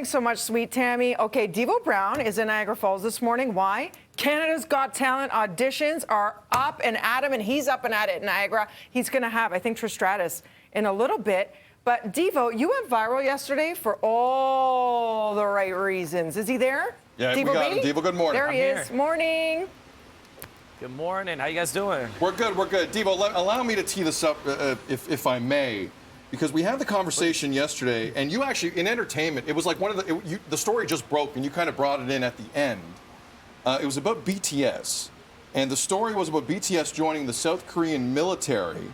Thanks so much, sweet Tammy. Okay, Devo Brown is in Niagara Falls this morning. Why? Canada's Got Talent auditions are up and at him, and he's up and at it in Niagara. He's going to have, I think, Trish Stratus in a little bit. But Devo, you went viral yesterday for all the right reasons. Is he there? Yeah, Devo we got B? him. Devo, good morning. There he is. Here. Morning. Good morning. How you guys doing? We're good. We're good. Devo, allow me to tee this up, if I may, because we had the conversation yesterday, and you actually, in entertainment, it was like one of the story just broke, and you kind of brought it in at the end. It was about BTS, and the story was about BTS joining the South Korean military,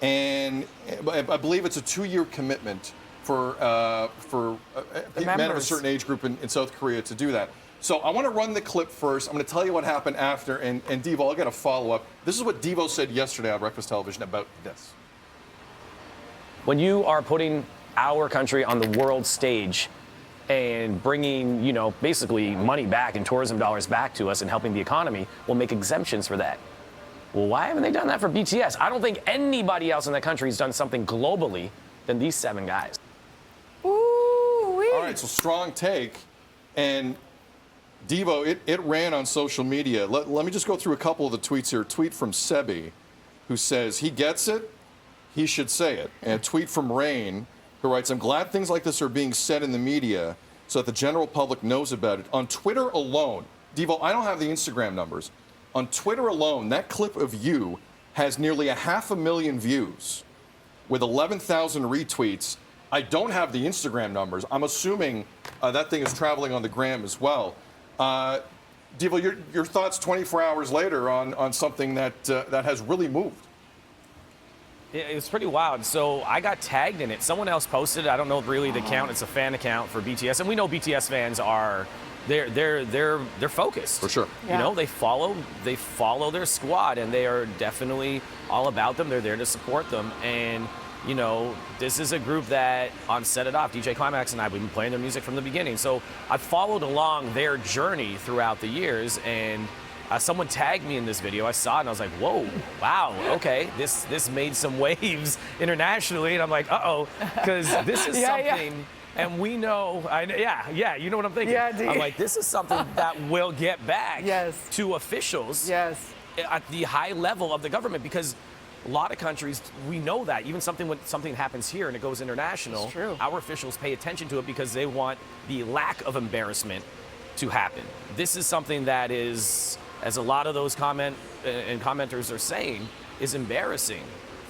and I believe it's a 2-year commitment for men of a certain age group in South Korea to do that. So I want to run the clip first. I'm going to tell you what happened after, and Devo, I'll get a follow-up. This is what Devo said yesterday on Breakfast Television about this. When you are putting our country on the world stage and bringing, basically money back and tourism dollars back to us and helping the economy, we'll make exemptions for that. Well, why haven't they done that for BTS? I don't think anybody else in the country has done something globally than these 7 guys. Ooh-wee. All right, so strong take. And Devo, it ran on social media. Let me just go through a couple of the tweets here. A tweet from Sebi, who says, he gets it, he should say it. And a tweet from Rain, who writes, I'm glad things like this are being said in the media so that the general public knows about it. On Twitter alone, Devo, I don't have the Instagram numbers. On Twitter alone, that clip of you has nearly 500,000 views with 11,000 retweets. I don't have the Instagram numbers. I'm assuming that thing is traveling on the gram as well. Devo, your thoughts 24 hours later on something that has really moved? It was pretty wild. So I got tagged in it. Someone else posted it. I don't know really the account. It's a fan account for BTS, and we know BTS fans are they're focused. For sure. Yeah. They follow their squad, and they are definitely all about them. They're there to support them, and this is a group that on Set It Off, DJ Climax and I, we've been playing their music from the beginning. So I followed along their journey throughout the years, and someone tagged me in this video. I saw it, and I was like, whoa, wow, okay. This made some waves internationally, and I'm like, uh-oh, because this is something, and we know, you know what I'm thinking? Yeah, I'm like, this is something that will get back to officials Yes. at the high level of the government, because a lot of countries, we know that. Even when something happens here and it goes international, it's true. Our officials pay attention to it because they want the lack of embarrassment to happen. This is something that is, as a lot of those commenters are saying, is embarrassing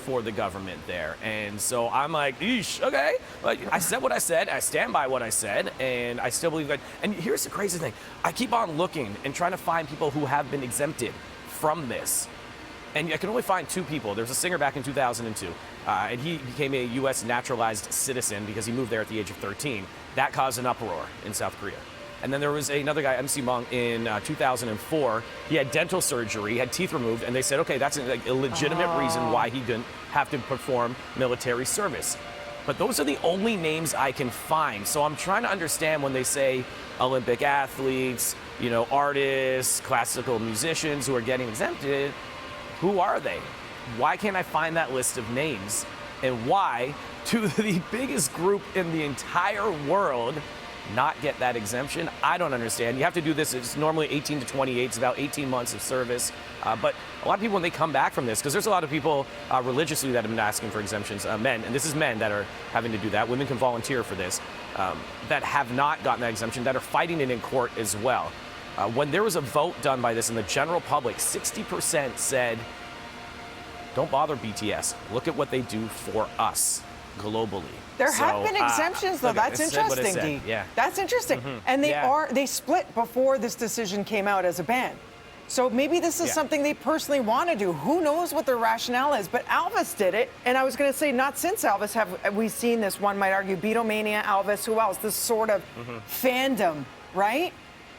for the government there. And so I'm like, eesh, okay. Like, I said what I said, I stand by what I said, and I still believe that. And here's the crazy thing. I keep on looking and trying to find people who have been exempted from this. And I can only find 2 people. There's a singer back in 2002, and he became a U.S. naturalized citizen because he moved there at the age of 13. That caused an uproar in South Korea. And then there was another guy, MC Mong, in 2004. He had dental surgery, had teeth removed, and they said, okay, that's a legitimate reason why he didn't have to perform military service. But those are the only names I can find. So I'm trying to understand when they say Olympic athletes, artists, classical musicians who are getting exempted, who are they? Why can't I find that list of names? And why do the biggest group in the entire world not get that exemption? I don't understand. You have to do this. It's normally 18 to 28. It's about 18 months of service. But a lot of people, when they come back from this, because there's a lot of people religiously that have been asking for exemptions, men, and this is men that are having to do that. Women can volunteer for this, that have not gotten that exemption, that are fighting it in court as well. When there was a vote done by this in the general public, 60% said, don't bother BTS. Look at what they do for us globally. There have been exemptions, though. That's interesting, Dee. Yeah. That's interesting. And they split before this decision came out as a ban. So maybe this is something they personally want to do. Who knows what their rationale is? But Elvis did it. And I was going to say, not since Elvis have we seen this, one might argue, Beatlemania, Elvis, who else? This sort of fandom, right?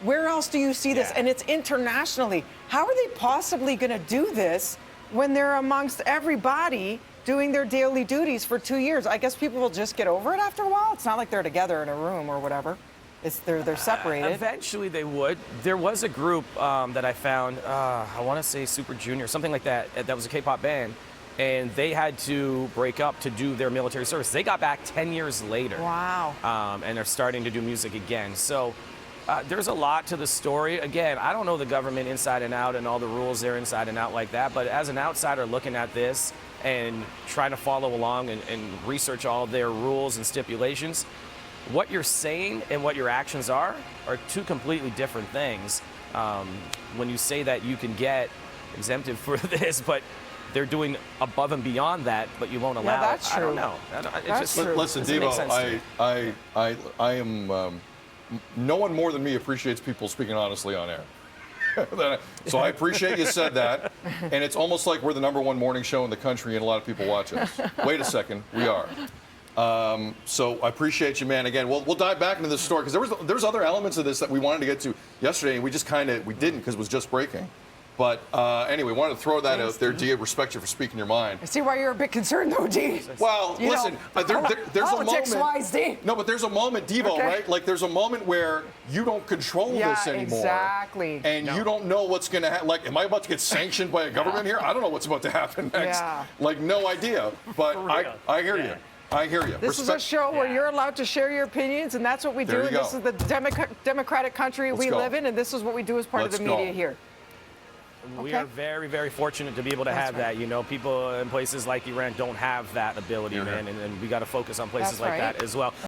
Where else do you see this? And it's internationally. How are they possibly going to do this when they're amongst everybody doing their daily duties for 2 years? I guess people will just get over it after a while. It's not like they're together in a room or whatever. They're separated. Eventually they would. There was a group that I found, I want to say Super Junior, something like that. That was a K-pop band. and they had to break up to do their military service. They got back 10 years later. Wow. And they're starting to do music again. So there's a lot to the story. Again, I don't know the government inside and out and all the rules there inside and out like that, but as an outsider looking at this and trying to follow along and research all their rules and stipulations, what you're saying and what your actions are two completely different things. When you say that you can get exempted for this, but they're doing above and beyond that, but you won't allow Yeah, that's it. true. I don't know. That's true. Listen, doesn't make sense to me. Devo, I am. No one more than me appreciates people speaking honestly on air. So I appreciate you said that. And it's almost like we're the #1 morning show in the country and a lot of people watch us. Wait a second, we are. So I appreciate you, man. Again, we'll dive back into this story because there's other elements of this that we wanted to get to yesterday, and we just we didn't because it was just breaking. But anyway, wanted to throw that out there. Dia, respect you for speaking your mind. I see why you're a bit concerned, though, D. Well, You listen, know, there's a politics moment. wise, D. No, but there's a moment, Devo, Okay. right? Like there's a moment where you don't control this anymore. Exactly. And you don't know what's going to happen. Like, am I about to get sanctioned by a government here? I don't know what's about to happen next. Yeah. Like, no idea. But I hear you. I hear you. This is a show where you're allowed to share your opinions, and that's what we do. There you And this go. is the democratic country Let's we go. live in, and this is what we do as part Let's of the media go. here. We Okay. are very, very fortunate to be able to have right. that. You know, people in places like Iran don't have that ability, You're man, here. and we got to focus on places That's like right. that as well.